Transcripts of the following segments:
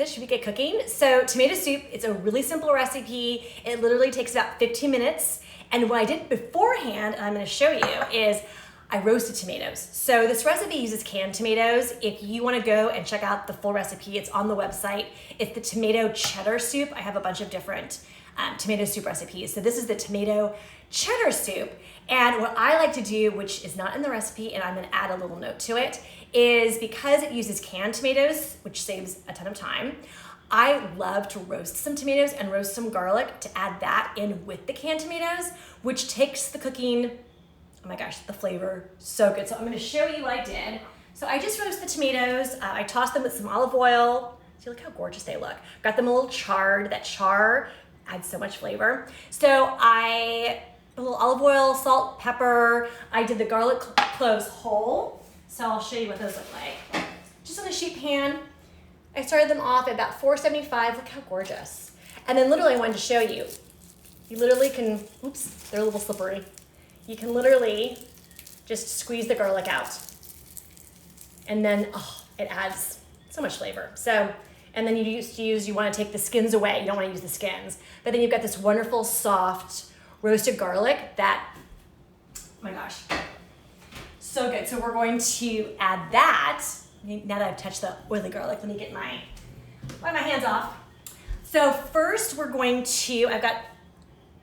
this? Should we get cooking? So tomato soup, it's a really simple recipe. It literally takes about 15 minutes. And what I did beforehand, and I'm gonna show you, is I roasted tomatoes. So this recipe uses canned tomatoes. If you wanna go and check out the full recipe, it's on the website. It's the tomato cheddar soup. I have a bunch of different tomato soup recipes. So this is the tomato cheddar soup. And what I like to do, which is not in the recipe, and I'm gonna add a little note to it, is because it uses canned tomatoes, which saves a ton of time, I love to roast some tomatoes and roast some garlic to add that in with the canned tomatoes, which takes the cooking, oh my gosh, the flavor so good. So I'm gonna show you what I did. So I just roast the tomatoes. I tossed them with some olive oil. See, look how gorgeous they look. Got them a little charred. That char adds so much flavor. So a little olive oil, salt, pepper. I did the garlic cloves whole. So I'll show you what those look like. Just on a sheet pan. I started them off at about 475. Look how gorgeous. And then literally I wanted to show you. You literally can, oops, they're a little slippery. You can literally just squeeze the garlic out. And then, oh, it adds so much flavor. So, and then you want to take the skins away. You don't want to use the skins. But then you've got this wonderful, soft, roasted garlic that, oh my gosh, so good. So we're going to add that. Now that I've touched the oily garlic, let me get wipe my hands off. So first we're going to, I've got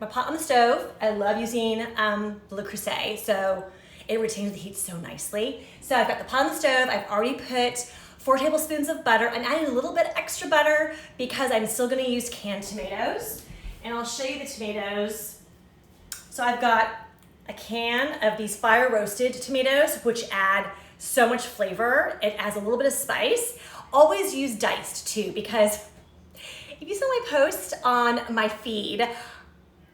my pot on the stove. I love using Le Creuset, so it retains the heat so nicely. So I've got the pot on the stove. I've already put 4 tablespoons of butter. I'm adding a little bit extra butter because I'm still gonna use canned tomatoes. And I'll show you the tomatoes. So I've got a can of these fire roasted tomatoes, which add so much flavor. It adds a little bit of spice. Always use diced too, because if you saw my post on my feed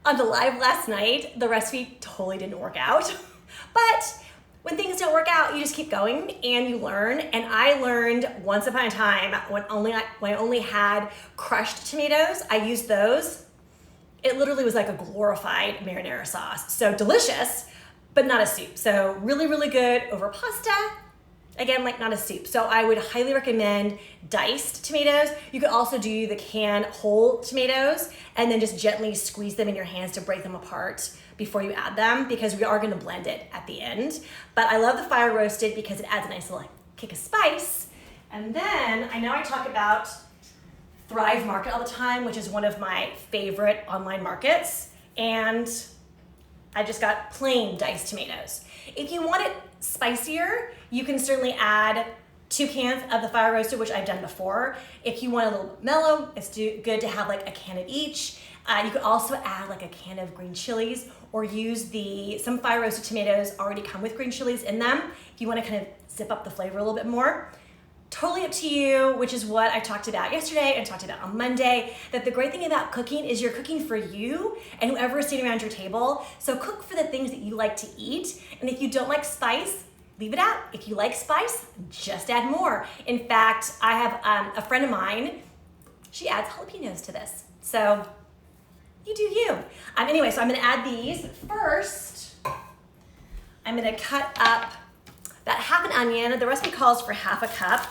on the live last night, the recipe totally didn't work out. But when things don't work out, you just keep going and you learn. And I learned once upon a time when I only had crushed tomatoes, I used those. It literally was like a glorified marinara sauce. So delicious, but not a soup. So really, really good over pasta. Again, like not a soup. So I would highly recommend diced tomatoes. You could also do the canned whole tomatoes and then just gently squeeze them in your hands to break them apart before you add them, because we are gonna blend it at the end. But I love the fire roasted because it adds a nice little kick of spice. And then I know I talk about Thrive Market all the time, which is one of my favorite online markets. And I just got plain diced tomatoes. If you want it spicier, you can certainly add 2 cans of the fire roasted, which I've done before. If you want a little bit mellow, it's good to have like a can of each. You could also add like a can of green chilies, or use some fire roasted tomatoes already come with green chilies in them if you want to kind of zip up the flavor a little bit more. Totally up to you, which is what I talked about yesterday and talked about on Monday, that the great thing about cooking is you're cooking for you and whoever is sitting around your table. So cook for the things that you like to eat. And if you don't like spice, leave it out. If you like spice, just add more. In fact, I have a friend of mine, she adds jalapenos to this. So you do you. Anyway, so I'm gonna add these. First, I'm gonna cut up about half an onion. The recipe calls for half a cup.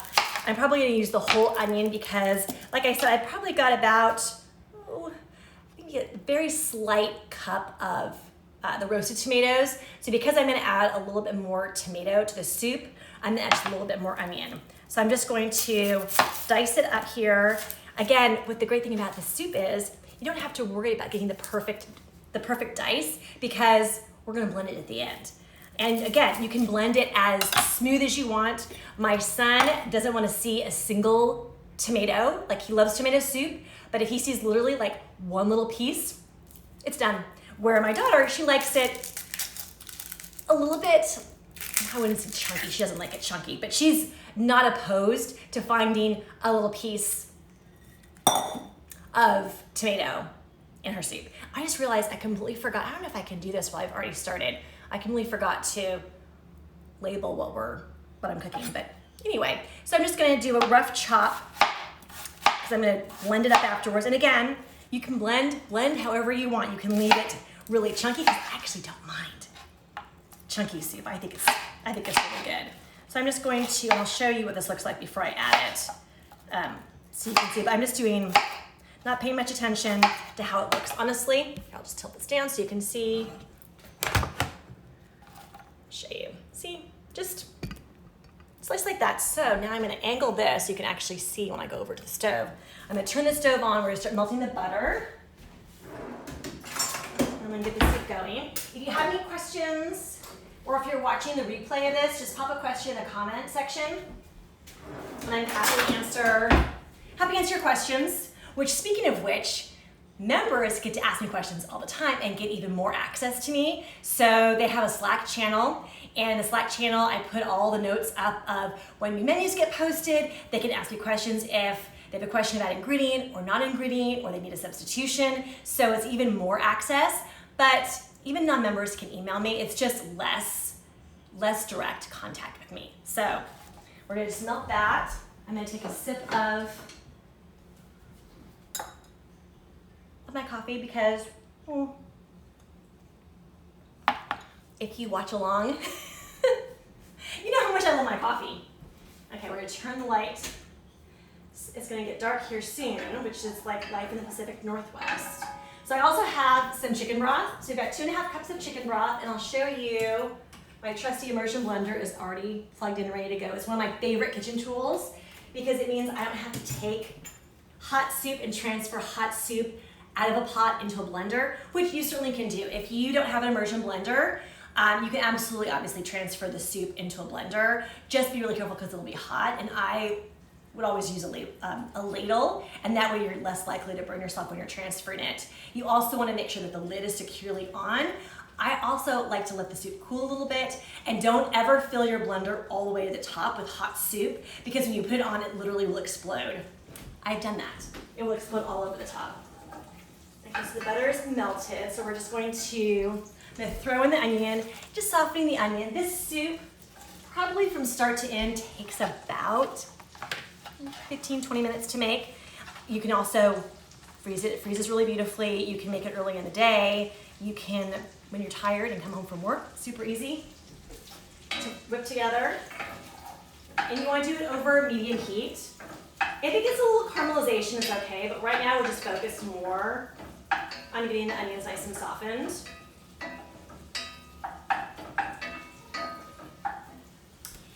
I'm probably gonna use the whole onion because, like I said, I probably got about a very slight cup of the roasted tomatoes. So because I'm gonna add a little bit more tomato to the soup, I'm gonna add just a little bit more onion. So I'm just going to dice it up here. Again, what the great thing about this soup is, you don't have to worry about getting the perfect dice, because we're gonna blend it at the end. And again, you can blend it as smooth as you want. My son doesn't want to see a single tomato. Like, he loves tomato soup, but if he sees literally like one little piece, it's done. Where my daughter, she likes it a little bit, I wouldn't say chunky, she doesn't like it chunky, but she's not opposed to finding a little piece of tomato in her soup. I just realized I completely forgot. I don't know if I can do this while I've already started. I completely forgot to label what I'm cooking, but anyway. So I'm just gonna do a rough chop because I'm gonna blend it up afterwards. And again, you can blend however you want. You can leave it really chunky, because I actually don't mind chunky soup. I think it's really good. So I'm just going to, and I'll show you what this looks like before I add it. So you can see, but I'm just not paying much attention to how it looks, honestly. I'll just tilt this down so you can see. Show you. See, just slice like that. So now I'm gonna angle this so you can actually see when I go over to the stove. I'm gonna turn the stove on, we're gonna start melting the butter. I'm gonna get this going. If you have any questions, or if you're watching the replay of this, just pop a question in the comment section. And I'm happy to answer your questions, which, speaking of which, members get to ask me questions all the time and get even more access to me. So they have a Slack channel, and in the Slack channel, I put all the notes up of when new menus get posted. They can ask me questions if they have a question about ingredient or non-ingredient, or they need a substitution. So it's even more access, but even non-members can email me. It's just less direct contact with me. So we're gonna just melt that. I'm gonna take a sip of my coffee because if you watch along, you know how much I love my coffee. Okay, we're gonna turn the light. It's gonna get dark here soon, which is like life in the Pacific Northwest. So I also have some chicken broth. So we've got 2.5 cups of chicken broth, and I'll show you my trusty immersion blender is already plugged in and ready to go. It's one of my favorite kitchen tools because it means I don't have to take hot soup and transfer hot soup out of a pot into a blender, which you certainly can do. If you don't have an immersion blender, you can absolutely, obviously, transfer the soup into a blender. Just be really careful because it'll be hot, and I would always use a ladle, and that way you're less likely to burn yourself when you're transferring it. You also want to make sure that the lid is securely on. I also like to let the soup cool a little bit, and don't ever fill your blender all the way to the top with hot soup, because when you put it on, it literally will explode. I've done that. It will explode all over the top. Okay, so the butter is melted, so we're just going to throw in the onion, just softening the onion. This soup, probably from start to end, takes about 15-20 minutes to make. You can also freeze it. It freezes really beautifully. You can make it early in the day. You can, when you're tired and come home from work, super easy to whip together. And you want to do it over medium heat. If it gets a little caramelization, it's okay, but right now we're just focused more on getting the onions nice and softened.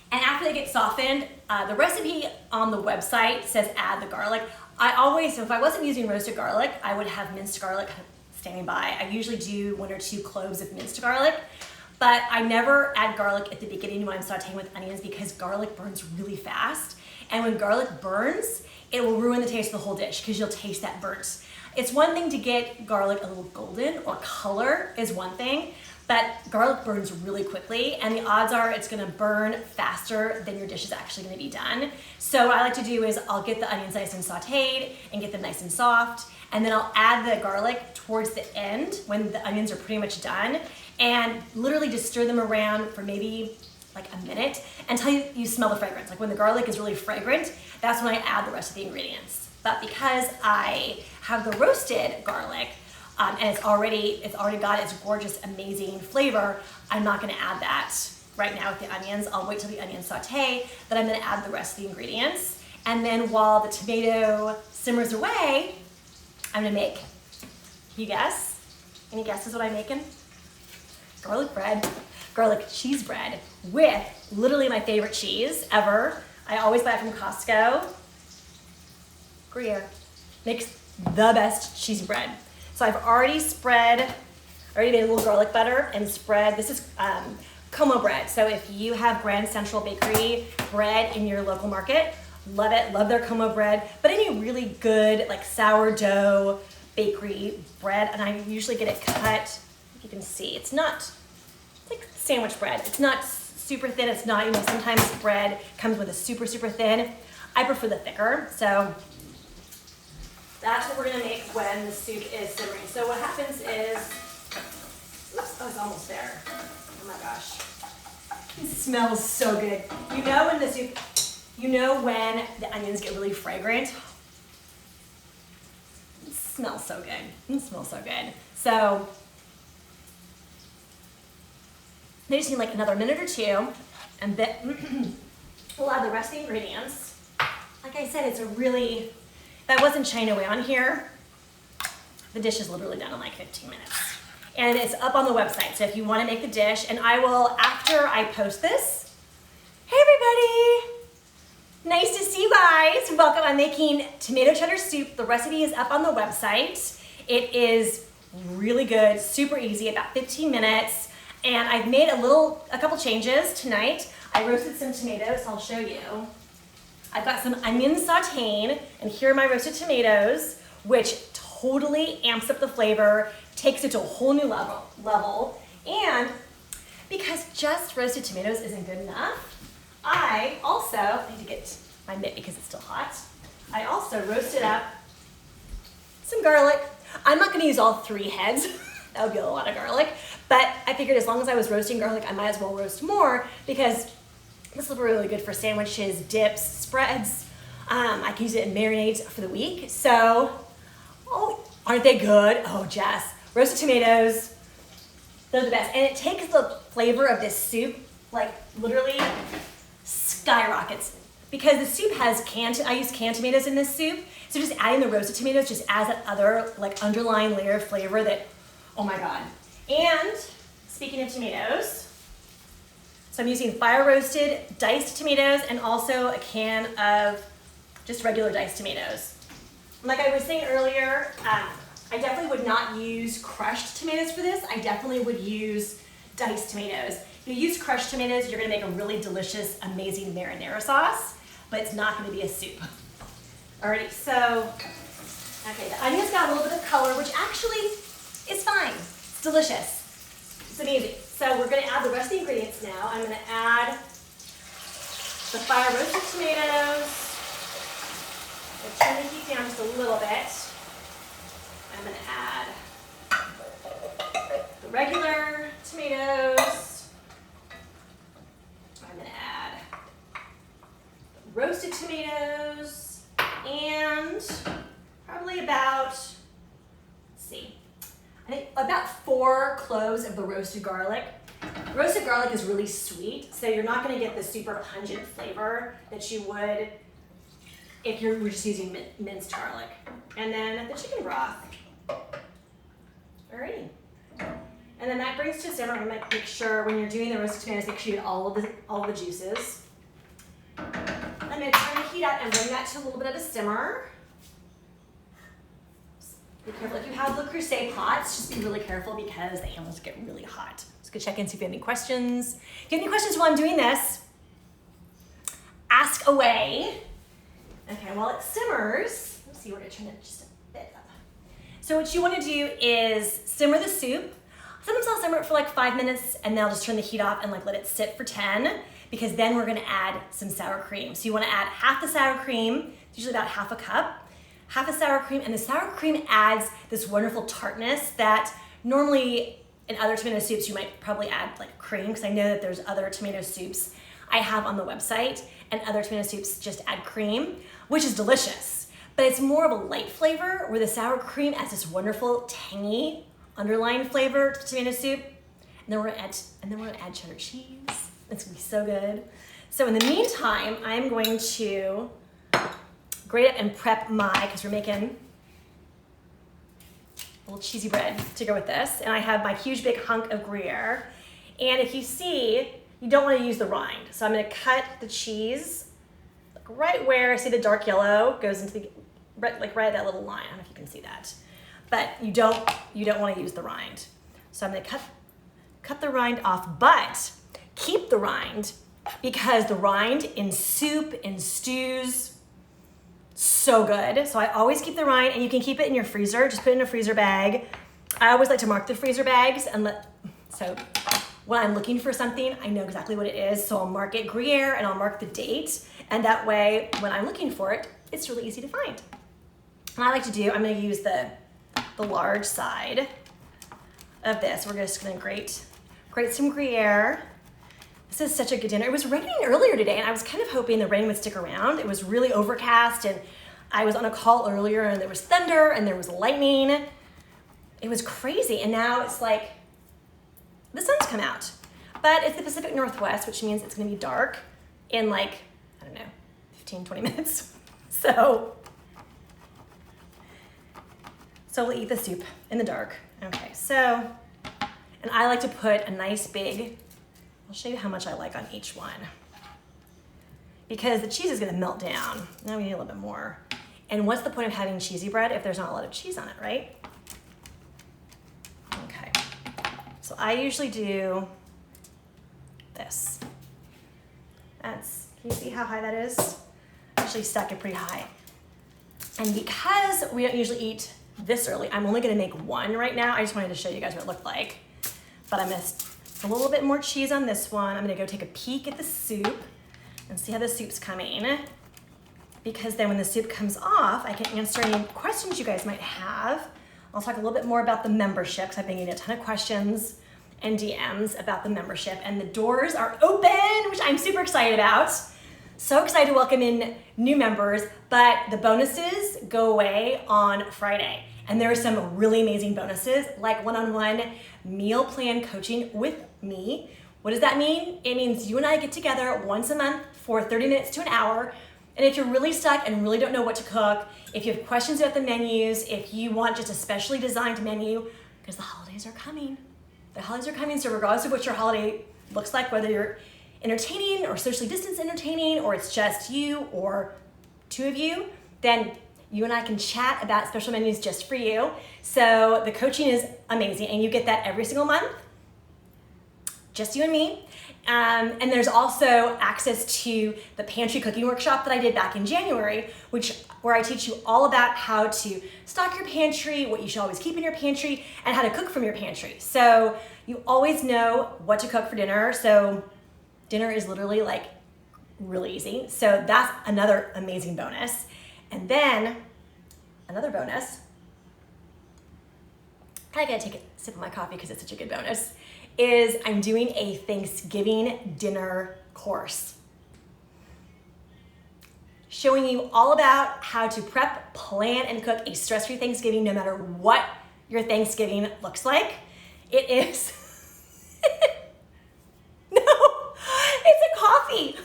And after they get softened, the recipe on the website says add the garlic. So if I wasn't using roasted garlic, I would have minced garlic standing by. I usually do 1 or 2 cloves of minced garlic, but I never add garlic at the beginning when I'm sauteing with onions because garlic burns really fast. And when garlic burns, it will ruin the taste of the whole dish because you'll taste that burnt. It's one thing to get garlic a little golden, or color is one thing, but garlic burns really quickly, and the odds are it's gonna burn faster than your dish is actually gonna be done. So what I like to do is I'll get the onions nice and sauteed and get them nice and soft, and then I'll add the garlic towards the end when the onions are pretty much done, and literally just stir them around for maybe like a minute until you smell the fragrance. Like when the garlic is really fragrant, that's when I add the rest of the ingredients. But because I have the roasted garlic, and it's already got its gorgeous, amazing flavor, I'm not gonna add that right now with the onions. I'll wait till the onions saute, then I'm gonna add the rest of the ingredients. And then while the tomato simmers away, I'm gonna make, you guess? Any guesses what I'm making? Garlic cheese bread with literally my favorite cheese ever. I always buy it from Costco. Gruyere makes the best cheese bread. So I've already made a little garlic butter and spread. This is Como bread. So if you have Grand Central Bakery bread in your local market, love it, love their Como bread. But any really good like sourdough bakery bread, and I usually get it cut, you can see, it's like sandwich bread. It's not super thin, it's not, sometimes bread comes with a super, super thin. I prefer the thicker, so that's what we're gonna make when the soup is simmering. So what happens is, oops, oh, it's almost there. Oh my gosh. It smells so good. When the onions get really fragrant. It smells so good. It smells so good. So they just need like another minute or two, and then we'll add the rest of the ingredients. Like I said, it's a really that wasn't China way on here. The dish is literally done in like 15 minutes. And it's up on the website, so if you want to make the dish, and I will, after I post this, hey everybody! Nice to see you guys. Welcome. I'm making tomato cheddar soup. The recipe is up on the website. It is really good, super easy, about 15 minutes. And I've made a couple changes tonight. I roasted some tomatoes, I'll show you. I've got some onions sauteing, and here are my roasted tomatoes, which totally amps up the flavor, takes it to a whole new level. And because just roasted tomatoes isn't good enough, I also need to get my mitt because it's still hot. I also roasted up some garlic. I'm not gonna use all 3 heads. That would be a lot of garlic. But I figured as long as I was roasting garlic, I might as well roast more because this will be really good for sandwiches, dips, spreads. I can use it in marinades for the week. So, oh, aren't they good? Oh, Jess, roasted tomatoes, they're the best. And it takes the flavor of this soup, like literally skyrockets. Because the soup has I use canned tomatoes in this soup. So just adding the roasted tomatoes just adds that other like underlying layer of flavor that, oh my God. And speaking of tomatoes, so I'm using fire roasted diced tomatoes and also a can of just regular diced tomatoes. Like I was saying earlier, I definitely would not use crushed tomatoes for this. I definitely would use diced tomatoes. If you use crushed tomatoes, you're gonna make a really delicious, amazing marinara sauce, but it's not gonna be a soup. Alrighty, so, okay, the onion's got a little bit of color, which actually is fine. It's delicious. It's amazing. So we're gonna add the rest of the ingredients now. I'm gonna add the fire roasted tomatoes. I'll turn the heat down just a little bit. I'm gonna add the regular tomatoes. I'm gonna add the roasted tomatoes and probably about, let's see, I think about 4 cloves of the roasted garlic. Roasted garlic is really sweet, so you're not gonna get the super pungent flavor that you would if you were just using minced garlic. And then the chicken broth. Alrighty. And then that brings to a simmer. I'm gonna make sure when you're doing the roasted tomatoes, make sure you get all of the juices. I'm gonna turn the heat up and bring that to a little bit of a simmer. Be careful. If you have Le Creuset pots, just be really careful because the handles get really hot. Just go check in, see if you have any questions. If you have any questions while I'm doing this, ask away. Okay, while it simmers, let's see, we're gonna turn it just a bit up. So what you wanna do is simmer the soup. Sometimes I'll simmer it for like 5 minutes and then I'll just turn the heat off and like let it sit for 10 because then we're gonna add some sour cream. So you wanna add half the sour cream, it's usually about half a cup. Half a sour cream, and the sour cream adds this wonderful tartness that normally in other tomato soups you might probably add like cream, because I know that there's other tomato soups I have on the website, and other tomato soups just add cream, which is delicious. But it's more of a light flavor where the sour cream adds this wonderful tangy underlying flavor to tomato soup. And then we're gonna add cheddar cheese. It's gonna be so good. So in the meantime, I'm going to grate up and prep because we're making a little cheesy bread to go with this. And I have my huge big hunk of Gruyere. And if you see, you don't want to use the rind. So I'm gonna cut the cheese like right where I see the dark yellow goes into the, like right at that little line. I don't know if you can see that. But you don't want to use the rind. So I'm gonna cut the rind off, but keep the rind because the rind in soup, in stews, so good. So I always keep the rind, and you can keep it in your freezer. Just put it in a freezer bag. I always like to mark the freezer bags so when I'm looking for something, I know exactly what it is. So I'll mark it Gruyere and I'll mark the date. And that way, when I'm looking for it, it's really easy to find. And I like to do, I'm gonna use the large side of this. We're just gonna grate some Gruyere. This is such a good dinner. It was raining earlier today, and I was kind of hoping the rain would stick around. It was really overcast, and I was on a call earlier, and there was thunder, and there was lightning. It was crazy, and now it's like the sun's come out. But it's the Pacific Northwest, which means it's gonna be dark in like, I don't know, 15, 20 minutes. So So we'll eat the soup in the dark. Okay, so, and I like to put a nice big, I'll show you how much I like on each one. Because the cheese is gonna melt down. Now we need a little bit more. And what's the point of having cheesy bread if there's not a lot of cheese on it, right? Okay, so I usually do this. That's, can you see how high that is? I actually stack it pretty high. And because we don't usually eat this early, I'm only gonna make one right now. I just wanted to show you guys what it looked like. But I'm gonna put a little bit more cheese on this one. I'm gonna go take a peek at the soup and see how the soup's coming. Because then when the soup comes off, I can answer any questions you guys might have. I'll talk a little bit more about the membership, because I've been getting a ton of questions and DMs about the membership. And the doors are open, which I'm super excited about. So excited to welcome in new members, but the bonuses go away on Friday. And there are some really amazing bonuses, like one-on-one meal plan coaching with me. What does that mean? It means you and I get together once a month for 30 minutes to an hour. And if you're really stuck and really don't know what to cook, if you have questions about the menus, if you want just a specially designed menu, because the holidays are coming. The holidays are coming, so regardless of what your holiday looks like, whether you're entertaining or socially distanced entertaining, or it's just you or two of you, then you and I can chat about special menus just for you. So the coaching is amazing, and you get that every single month, just you and me. And there's also access to the pantry cooking workshop that I did back in January, where I teach you all about how to stock your pantry, what you should always keep in your pantry, and how to cook from your pantry. So you always know what to cook for dinner. So dinner is literally like really easy. So that's another amazing bonus. And then another bonus, I gotta take a sip of my coffee because it's such a good bonus, is I'm doing a Thanksgiving dinner course. Showing you all about how to prep, plan, and cook a stress-free Thanksgiving no matter what your Thanksgiving looks like. It is, no, it's a coffee.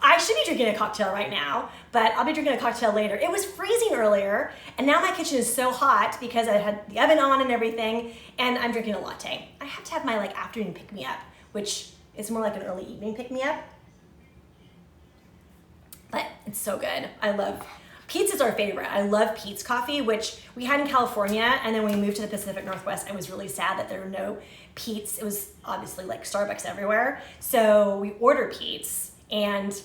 I should be drinking a cocktail right now, but I'll be drinking a cocktail later. It was freezing earlier, and now my kitchen is so hot because I had the oven on and everything, and I'm drinking a latte. I have to have my afternoon pick-me-up, which is more like an early evening pick-me-up. But it's so good. I love, Pete's is our favorite. I love Pete's coffee, which we had in California, and then when we moved to the Pacific Northwest, I was really sad that there were no Pete's. It was obviously like Starbucks everywhere. So we ordered Pete's, and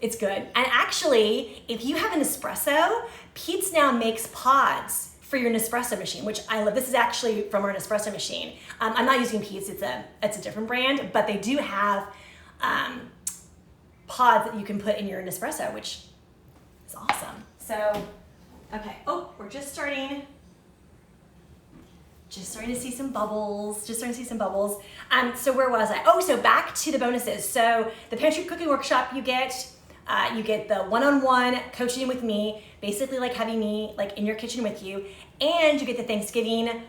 it's good. And actually, if you have an espresso, Pete's now makes pods for your Nespresso machine, which I love. This is actually from our Nespresso machine. I'm not using Pete's, it's a different brand, but they do have pods that you can put in your Nespresso, which is awesome. So, okay, oh, we're just starting to see some bubbles, so where was I? Oh, so back to the bonuses. So the pantry cooking workshop you get the one-on-one coaching with me, basically like having me in your kitchen with you, and you get the Thanksgiving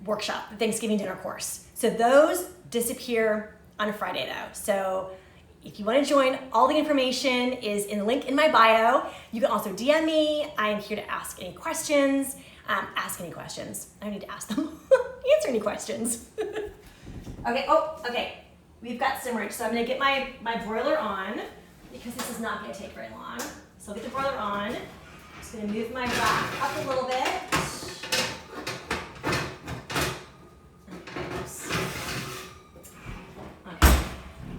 workshop, the Thanksgiving dinner course. So those disappear on a Friday though. So if you want to join, all the information is in the link in my bio. You can also DM me. I am here to ask any questions. Ask any questions. I don't need to ask them. Answer any questions. Okay, we've got simmered. So I'm gonna get my broiler on because this is not gonna take very long. So I'll get the broiler on. I'm just gonna move my rack up a little bit. Okay.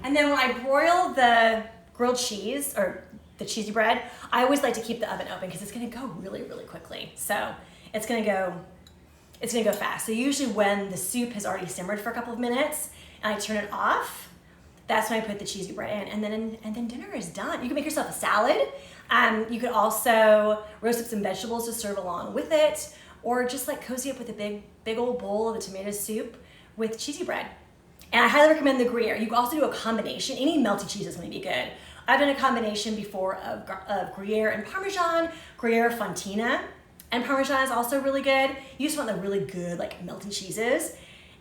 And then when I broil the grilled cheese or the cheesy bread, I always like to keep the oven open because it's gonna go really, really quickly. So it's gonna go fast. So usually when the soup has already simmered for a couple of minutes and I turn it off, that's when I put the cheesy bread in, and then dinner is done. You can make yourself a salad. You could also roast up some vegetables to serve along with it, or just cozy up with a big old bowl of the tomato soup with cheesy bread. And I highly recommend the Gruyere. You can also do a combination. Any melty cheese is gonna be good. I've done a combination before of Gruyere and Parmesan, Gruyere Fontina, and Parmesan is also really good. You just want the really good melty cheeses.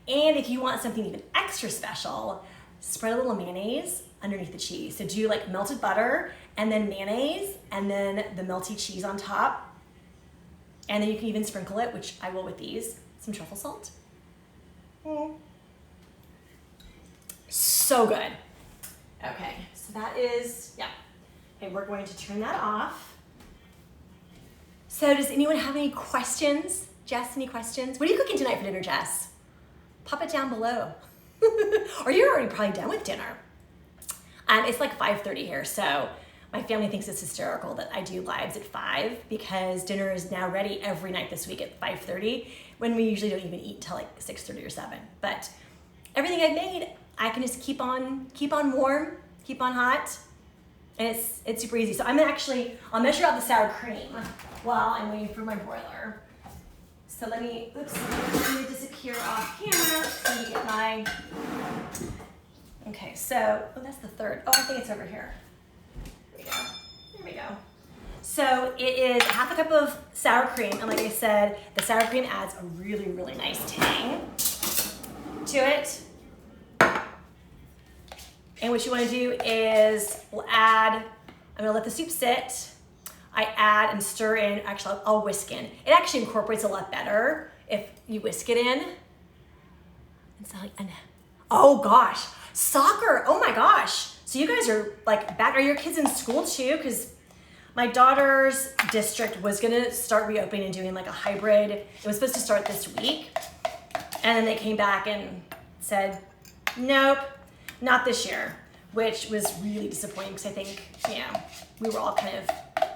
And if you want something even extra special, spread a little mayonnaise underneath the cheese. So do melted butter and then mayonnaise and then the melty cheese on top. And then you can even sprinkle it, which I will with these, some truffle salt. So good. Okay, so that is, yeah. Okay, we're going to turn that off. So does anyone have any questions? Jess, any questions? What are you cooking tonight for dinner, Jess? Pop it down below. Or you're already probably done with dinner. It's like 5:30 here, so my family thinks it's hysterical that I do lives at 5 because dinner is now ready every night this week at 5:30 when we usually don't even eat until like 6:30 or 7. But everything I've made, I can just keep on warm, keep on hot, and it's super easy. So I'll measure out the sour cream while I'm waiting for my broiler. So let me disappear off camera so you get my, okay, so, oh, that's the third. Oh, I think it's over here. There we go. So it is half a cup of sour cream, and like I said, the sour cream adds a really, really nice tang to it. And what you want to do is I'm going to let the soup sit. I add and stir in, actually I'll whisk in. It actually incorporates a lot better if you whisk it in. Oh gosh, soccer, oh my gosh. So you guys are like back, are your kids in school too? Because my daughter's district was gonna start reopening and doing like a hybrid. It was supposed to start this week. And then they came back and said, nope, not this year, which was really disappointing because I think, we were all kind of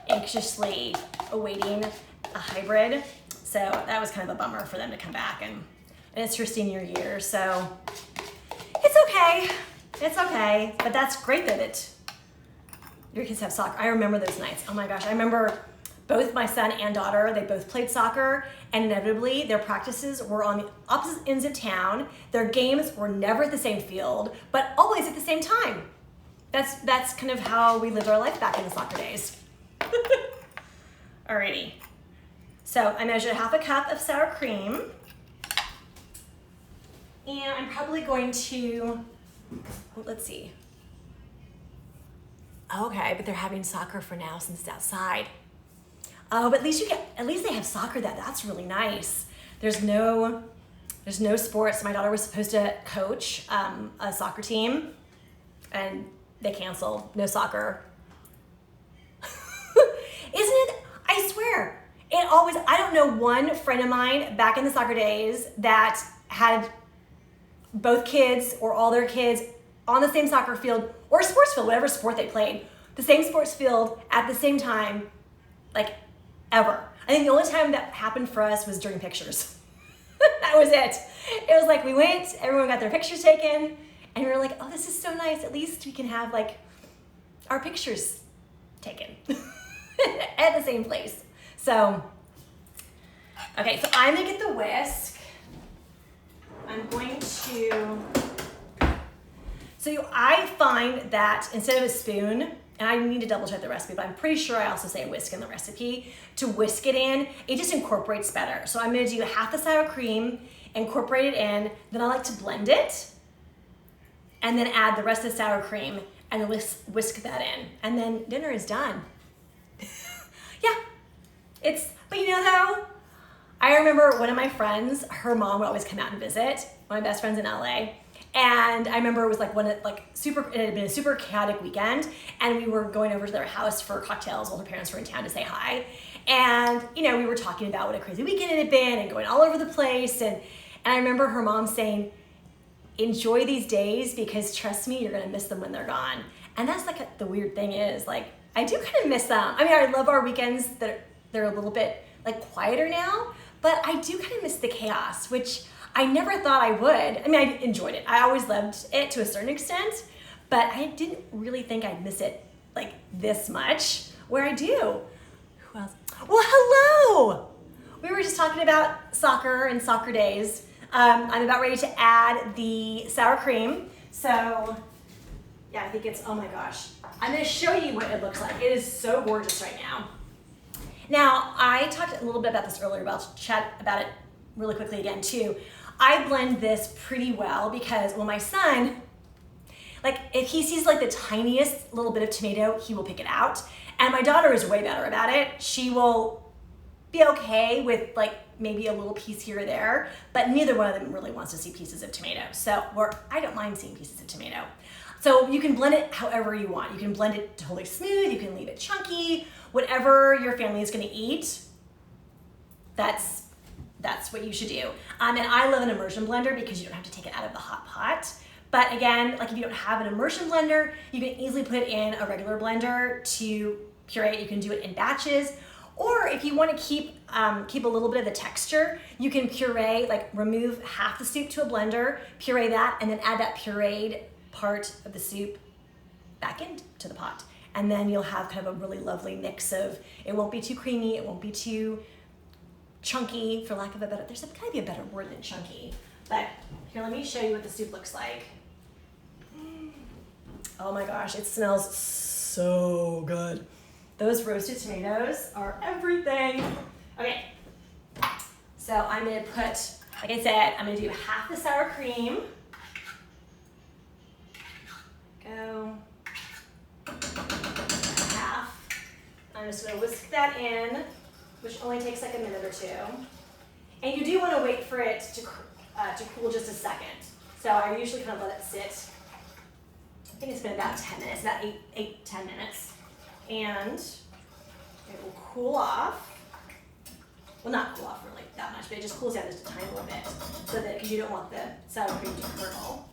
anxiously awaiting a hybrid. So that was kind of a bummer for them to come back, and it's her senior year, so it's okay. But that's great that your kids have soccer. I remember those nights. Oh my gosh, I remember both my son and daughter, they both played soccer, and inevitably their practices were on the opposite ends of town. Their games were never at the same field, but always at the same time. That's kind of how we lived our life back in the soccer days. Alrighty. So I measured half a cup of sour cream. And I'm probably going to, let's see. Okay, but they're having soccer for now since it's outside. Oh, but at least they have soccer that's really nice. There's no sports. My daughter was supposed to coach a soccer team, and they canceled. No soccer. Isn't it? I swear. I don't know one friend of mine back in the soccer days that had both kids or all their kids on the same soccer field or sports field, whatever sport they played, the same sports field at the same time, like ever. I think the only time that happened for us was during pictures. That was it. It was like we went, everyone got their pictures taken, and we were like, oh, this is so nice. At least we can have like our pictures taken at the same place. So, okay, so I'm gonna get the whisk. I'm going to, so I find that instead of a spoon, and I need to double check the recipe, but I'm pretty sure I also say whisk in the recipe, to whisk it in, it just incorporates better. So I'm gonna do half the sour cream, incorporate it in, then I like to blend it, and then add the rest of the sour cream, and whisk that in. And then dinner is done. Yeah, but though, I remember one of my friends, her mom would always come out and visit, one of my best friends in LA. And I remember it was like it had been a super chaotic weekend, and we were going over to their house for cocktails while her parents were in town to say hi. And, we were talking about what a crazy weekend it had been and going all over the place. And I remember her mom saying, enjoy these days because trust me, you're gonna miss them when they're gone. And that's like the weird thing is, like, I do kind of miss them. I mean, I love our weekends that they're a little bit like quieter now, but I do kind of miss the chaos, which I never thought I would. I mean, I enjoyed it. I always loved it to a certain extent, but I didn't really think I'd miss it like this much, where I do. Who else? Well, hello! We were just talking about soccer and soccer days. I'm about ready to add the sour cream. So, yeah, I think it's, oh my gosh. I'm gonna show you what it looks like. It is so gorgeous right now. Now, I talked a little bit about this earlier, but I'll chat about it really quickly again too. I blend this pretty well because, well, my son, like if he sees like the tiniest little bit of tomato, he will pick it out. And my daughter is way better about it. She will be okay with like maybe a little piece here or there, but neither one of them really wants to see pieces of tomato. So, or I don't mind seeing pieces of tomato. So you can blend it however you want. You can blend it totally smooth, you can leave it chunky, whatever your family is gonna eat, that's what you should do. And I love an immersion blender because you don't have to take it out of the hot pot. But again, like if you don't have an immersion blender, you can easily put it in a regular blender to puree it. You can do it in batches. Or if you want to keep a little bit of the texture, you can puree, like remove half the soup to a blender, puree that, and then add that pureed part of the soup back into the pot. And then you'll have kind of a really lovely mix of, it won't be too creamy, it won't be too chunky, for lack of a better, there's gotta be a better word than chunky. But here, let me show you what the soup looks like. Oh my gosh, it smells so good. Those roasted tomatoes are everything. Okay, so I'm gonna put, like I said, I'm gonna do half the sour cream. Go. Half. I'm just gonna whisk that in, which only takes like a minute or two. And you do wanna wait for it to cool just a second. So I usually kind of let it sit. I think it's been about 10 minutes, about 10 minutes. And it will cool off. Well, not cool off really that much, but it just cools down just a tiny little bit. So that, because you don't want the sour cream to curdle.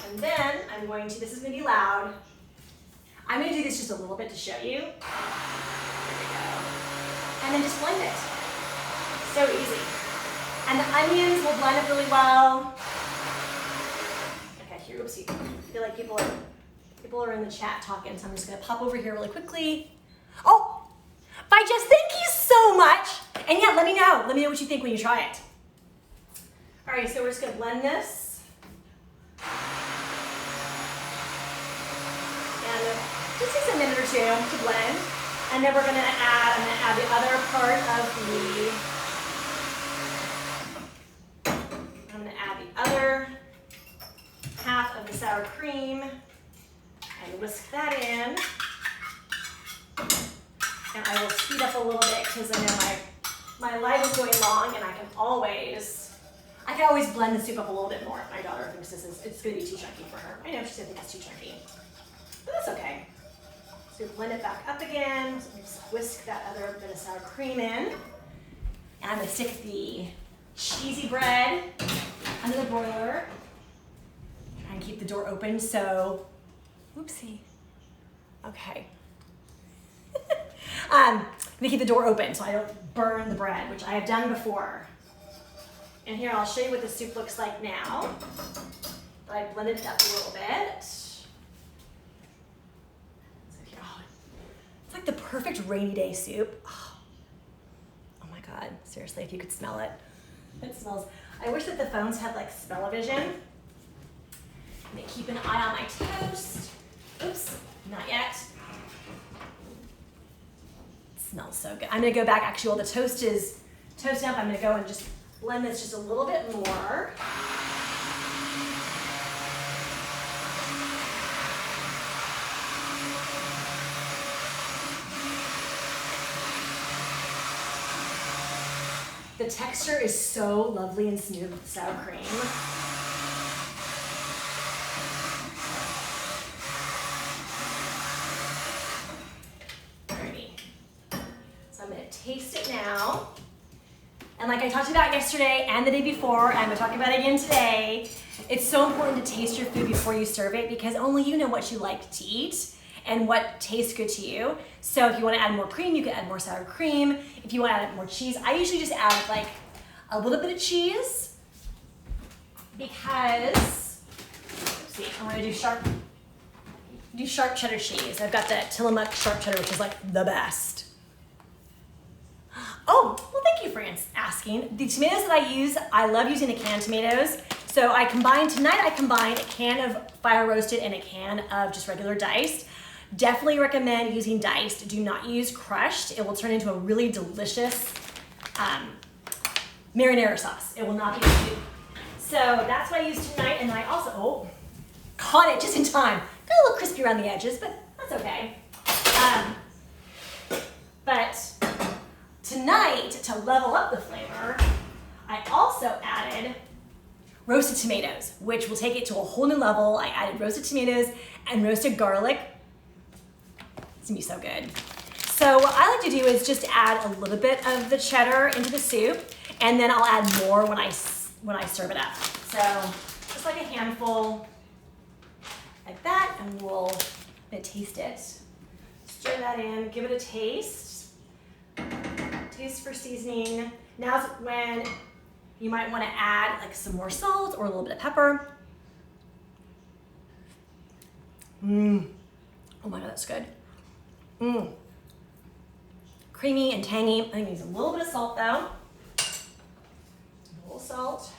And then I'm going to, this is going to be loud. I'm going to do this just a little bit to show you. There we go. And then just blend it. So easy. And the onions will blend up really well. Okay, here, oopsie. I feel like people are in the chat talking, so I'm just going to pop over here really quickly. Oh, Bye, Jess, thank you so much. And yeah, let me know. Let me know what you think when you try it. All right, so we're just going to blend this. And it just takes a minute or two to blend. And then we're going to add, I'm going to add the other part of I'm going to add the other half of the sour cream and whisk that in. And I will speed up a little bit because I know my light is going long, and I can always blend the soup up a little bit more if my daughter thinks it's going to be too chunky for her. I know she's going to think it's too chunky, but that's okay. So blend it back up again. So just whisk that other bit of sour cream in. And I'm going to stick the cheesy bread under the broiler. Try and keep the door open so, oopsie. Okay. I'm going to keep the door open so I don't burn the bread, which I have done before. And here, I'll show you what the soup looks like now. But I blended it up a little bit. So here, it's like the perfect rainy day soup. Oh my God, seriously, if you could smell it. It smells, I wish that the phones had like smell-o-vision. I'm going to keep an eye on my toast. Oops, not yet. Smells so good. I'm going to go back, actually, while the toast is toasting up, I'm going to go and just blend this just a little bit more. The texture is so lovely and smooth with the sour cream. Taste it now. And like I talked about yesterday and the day before, and I'm going to talk about it again today, it's so important to taste your food before you serve it because only you know what you like to eat and what tastes good to you. So if you want to add more cream, you can add more sour cream. If you want to add more cheese, I usually just add like a little bit of cheese because, let's see, I'm going to do sharp cheddar cheese. I've got that Tillamook sharp cheddar, which is like the best. Oh, well, thank you for asking. The tomatoes that I use, I love using the canned tomatoes. So tonight I combined a can of fire roasted and a can of just regular diced. Definitely recommend using diced. Do not use crushed. It will turn into a really delicious marinara sauce. It will not be soup. So that's what I used tonight. And then I also, caught it just in time. Got a little crispy around the edges, but that's okay. But tonight, to level up the flavor, I also added roasted tomatoes, which will take it to a whole new level. I added roasted tomatoes and roasted garlic. It's gonna be so good. So what I like to do is just add a little bit of the cheddar into the soup, and then I'll add more when I serve it up. So just like a handful, like that, and we'll taste it. Stir that in, give it a taste. Taste for seasoning. Now's when you might want to add like some more salt or a little bit of pepper. Oh my God, that's good. Creamy and tangy. I think it needs a little bit of salt though. A little salt.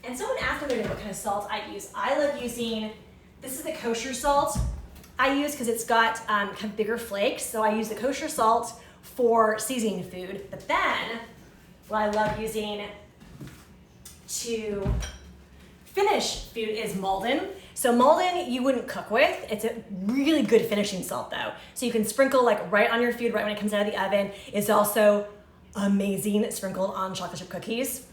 And someone asked me what kind of salt I use. I love using, this is the kosher salt I use because it's got kind of bigger flakes. So I use the kosher salt for seasoning food. But then what I love using to finish food is Malden. So Malden you wouldn't cook with. It's a really good finishing salt though. So you can sprinkle like right on your food right when it comes out of the oven. It's also amazing sprinkled on chocolate chip cookies.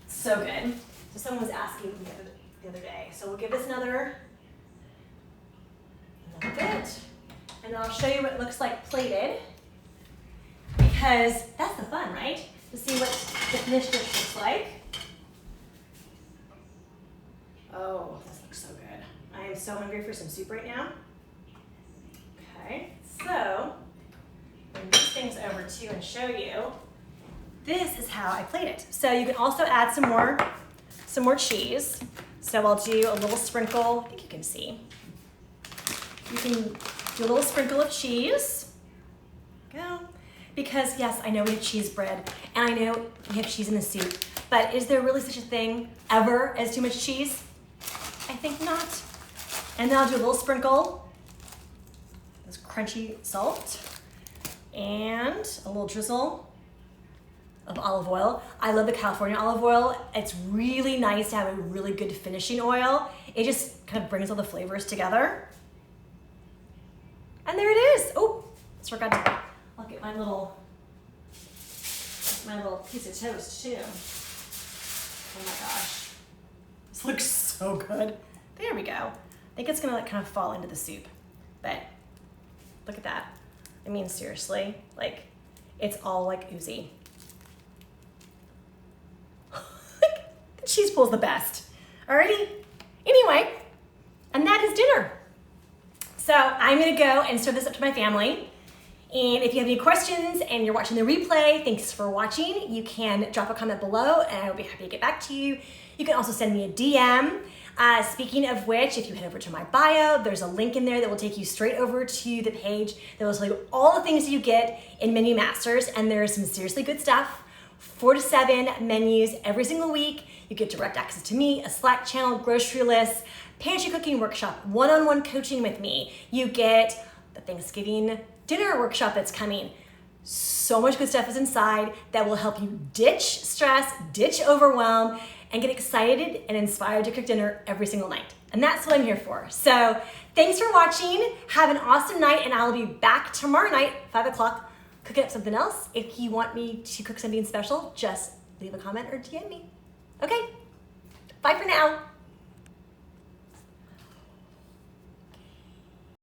So good. So someone was asking me the other day. So we'll give this another bit. And I'll show you what it looks like plated. Because that's the fun, right? To see what the finished dish looks like. Oh, this looks so good. I am so hungry for some soup right now. Okay, so bring these things over too and show you. This is how I plate it. So you can also add some more cheese. So I'll do a little sprinkle. I think you can see. You can do a little sprinkle of cheese. Go. Because yes, I know we have cheese bread, and I know we have cheese in the soup, but is there really such a thing ever as too much cheese? I think not. And then I'll do a little sprinkle, this crunchy salt, and a little drizzle of olive oil. I love the California olive oil. It's really nice to have a really good finishing oil. It just kind of brings all the flavors together. And there it is. Oh, I forgot to, I'll get my little piece of toast too. Oh my gosh. This looks so good. There we go. I think it's gonna like kind of fall into the soup, but look at that. I mean, seriously, like it's all like oozy. The cheese pool's the best. Alrighty. Anyway, and that is dinner. So I'm gonna go and serve this up to my family. And if you have any questions and you're watching the replay, thanks for watching. You can drop a comment below and I'll be happy to get back to you. You can also send me a DM. Speaking of which, if you head over to my bio, there's a link in there that will take you straight over to the page that will tell you all the things you get in Menu Masters, and there's some seriously good stuff. 4 to 7 menus every single week. You get direct access to me, a Slack channel, grocery list, pantry cooking workshop, one-on-one coaching with me. You get the Thanksgiving dinner workshop that's coming. So much good stuff is inside that will help you ditch stress, ditch overwhelm, and get excited and inspired to cook dinner every single night. And that's what I'm here for. So thanks for watching. Have an awesome night, and I'll be back tomorrow night, 5 o'clock, cooking up something else. If you want me to cook something special, just leave a comment or DM me. Okay, bye for now.